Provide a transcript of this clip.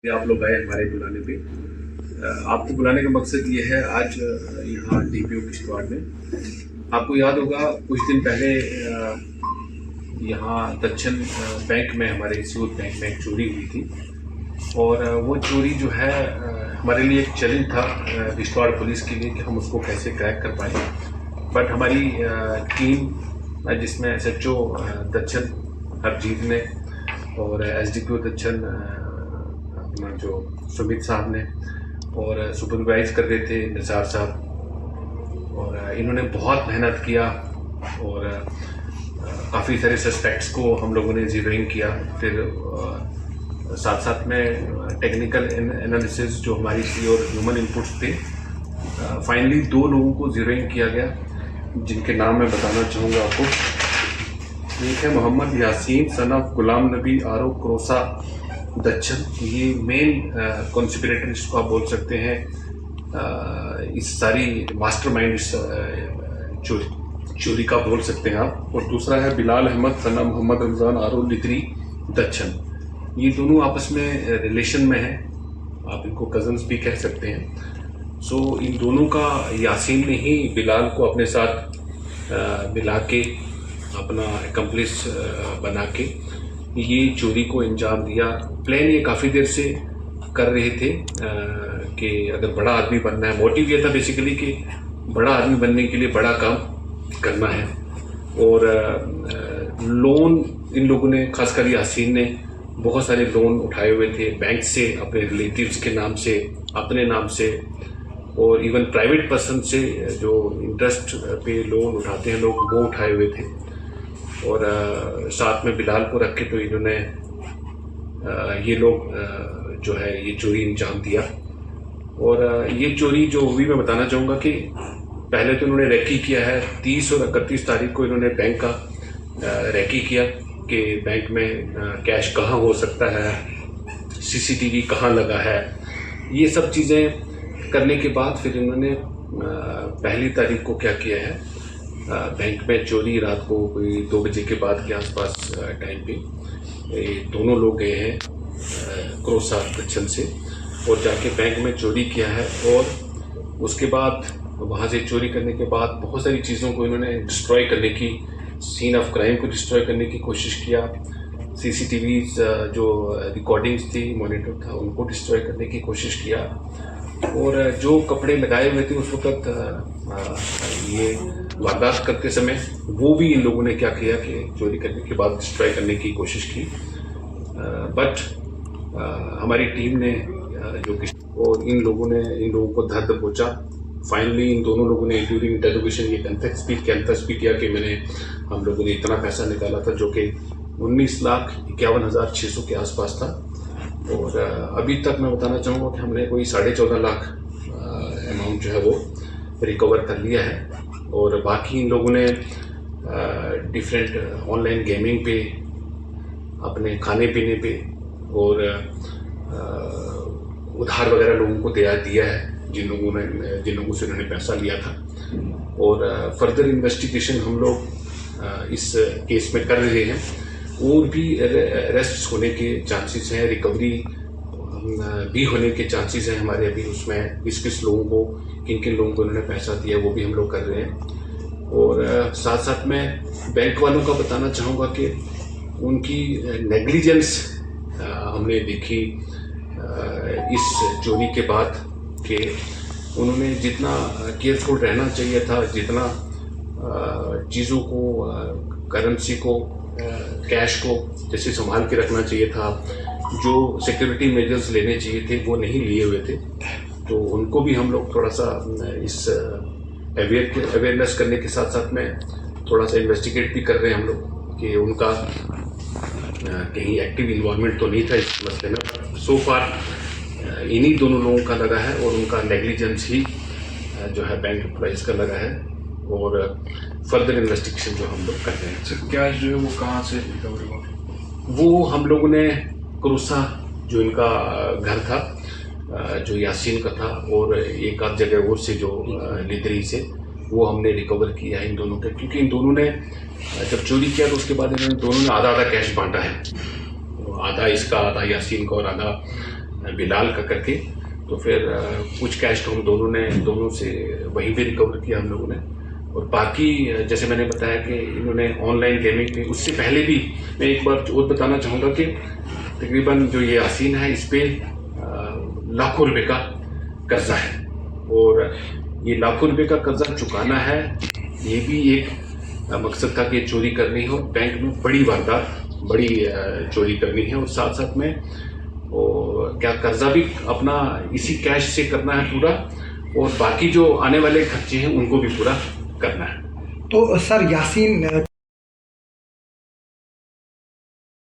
आप लोग आए हमारे बुलाने पे। आपको बुलाने का मकसद ये है, आज यहाँ डीपीओ किश्तवाड़ में आपको याद होगा कुछ दिन पहले यहाँ दक्षिण बैंक में, हमारे इंस्टीट्यूट बैंक में एक चोरी हुई थी। और वो चोरी जो है हमारे लिए एक चैलेंज था किश्तवाड़ पुलिस के लिए कि हम उसको कैसे क्रैक कर पाए। बट हमारी टीम जिसमें SHO दक्षिण हरजीत ने और SDPO दक्षिण अपना जो सुमित साहब ने और सुपरवाइज कर रहे थे निसार साहब, और इन्होंने बहुत मेहनत किया और काफ़ी सारे सस्पेक्ट्स को हम लोगों ने जीरोइंग किया। फिर साथ साथ में टेक्निकल एनालिसिस जो हमारी थी और ह्यूमन इनपुट्स थे। फाइनली 2 लोगों को जीरोइंग किया गया, जिनके नाम मैं बताना चाहूँगा आपको। एक है मोहम्मद यासीन सन ऑफ गुलाम नबी आरो क्रोसा दक्षिण। ये मेन कॉन्स्पिरेटर इसको आप बोल सकते हैं, इस सारी मास्टरमाइंड इस चोरी का बोल सकते हैं आप। और दूसरा है बिलाल अहमद सना मोहम्मद रमज़ान आरो लितरी दक्षिण। ये दोनों आपस में रिलेशन में हैं, आप इनको कजन्स भी कह सकते हैं। सो इन दोनों का यासीन ने ही बिलाल को अपने साथ मिला के अपना एक्म्प्लिस बना के ये चोरी को अंजाम दिया। प्लान ये काफ़ी देर से कर रहे थे कि अगर बड़ा आदमी बनना है, मोटिव ये था बेसिकली कि बड़ा आदमी बनने के लिए बड़ा काम करना है। और लोन इन लोगों ने, खासकर यासीन ने बहुत सारे लोन उठाए हुए थे बैंक से, अपने रिलेटिव्स के नाम से, अपने नाम से, और इवन प्राइवेट पर्सन से जो इंटरेस्ट पे लोन उठाते हैं लोग, वो उठाए हुए थे। और साथ में बिलाल को रख के तो इन्होंने ये लोग जो है ये चोरी अंजाम दिया। और ये चोरी जो हुई, मैं बताना चाहूँगा कि पहले तो इन्होंने रेकी किया है। 30 और 31 तारीख को इन्होंने बैंक का रेकी किया कि बैंक में कैश कहाँ हो सकता है, CCTV कहाँ लगा है। ये सब चीज़ें करने के बाद फिर इन्होंने पहली तारीख को क्या किया है, बैंक में चोरी रात को कोई 2 बजे के बाद के आसपास टाइम पे ये दोनों लोग गए हैं क्रोसा दक्षिण से और जाके बैंक में चोरी किया है। और उसके बाद वहाँ से चोरी करने के बाद बहुत सारी चीज़ों को इन्होंने डिस्ट्रॉय करने की, सीन ऑफ क्राइम को डिस्ट्रॉय करने की कोशिश किया। CCTVs जो रिकॉर्डिंग्स थी, मॉनिटर था, उनको डिस्ट्रॉय करने की कोशिश किया। और जो कपड़े लगाए हुए थे उस वक्त ये वारदात करते समय, वो भी इन लोगों ने क्या किया कि चोरी करने के बाद डिस्ट्रॉय करने की कोशिश की। बट हमारी टीम ने और इन लोगों को धर दबोचा। फाइनली इन दोनों लोगों ने ड्यूरिंग इंटरोगेशन ये कन्फेस भी किया कि हम लोगों ने इतना पैसा निकाला था, जो कि 19,51,600 के आसपास था। और अभी तक मैं बताना चाहूँगा कि हमने कोई 14.5 लाख अमाउंट जो है वो रिकवर कर लिया है। और बाकी इन लोगों ने डिफरेंट ऑनलाइन गेमिंग पे, अपने खाने पीने पे और उधार वगैरह लोगों को दिया है, जिन लोगों से उन्होंने पैसा लिया था। और फर्दर इन्वेस्टिगेशन हम लोग इस केस में कर रहे हैं। और भी अरेस्ट होने के चांसेस हैं, रिकवरी भी होने के चांसेस हैं हमारे अभी उसमें। किस लोगों को, किन लोगों को उन्होंने पैसा दिया, वो भी हम लोग कर रहे हैं। और साथ साथ में बैंक वालों का बताना चाहूँगा कि उनकी नेग्लिजेंस हमने देखी इस चोरी के बाद, कि उन्होंने जितना केयरफुल रहना चाहिए था, जितना चीज़ों को, करेंसी को, कैश को जैसे संभाल के रखना चाहिए था, जो सिक्योरिटी मेजर्स लेने चाहिए थे वो नहीं लिए हुए थे। तो उनको भी हम लोग थोड़ा सा इस अवेयरनेस करने के साथ साथ में थोड़ा सा इन्वेस्टिगेट भी कर रहे हैं हम लोग कि उनका कहीं एक्टिव इन्वॉल्वमेंट तो नहीं था इस मसले में। सो फार इन्हीं दोनों लोगों का लगा है और उनका नेग्लिजेंस ही जो है बैंक एम्प्लॉइज का लगा है। और फर्दर इन्वेस्टिगेशन जो हम लोग कर रहे हैं। सर कैश जो है वो कहाँ से रिकवर हुआ? वो हम लोगों ने क्रोसा, जो इनका घर था, जो यासीन का था, और एक आध जगह और से जो लिदरी से, वो हमने रिकवर किया है इन दोनों के। क्योंकि इन दोनों ने जब चोरी किया तो उसके बाद इन्होंने दोनों ने आधा आधा कैश बांटा है। आधा इसका, आधा यासीन का और आधा बिलाल का करके। तो फिर कुछ कैश तो हम दोनों से वहीं पे रिकवर किया हम लोगों ने। और बाकी जैसे मैंने बताया कि इन्होंने ऑनलाइन गेमिंग पे, उससे पहले भी मैं एक बार और बताना चाहूँगा कि तकरीबन जो ये यासीन है इस पे लाखों रुपए का कर्जा है, और ये लाखों रुपए का कर्जा चुकाना है, ये भी एक मकसद था कि चोरी करनी है और बैंक में बड़ी वारदात, बड़ी चोरी करनी है, और साथ साथ में और क्या कर्जा भी अपना इसी कैश से करना है पूरा, और बाकी जो आने वाले खर्चे हैं उनको भी पूरा करना है। तो सर यासीन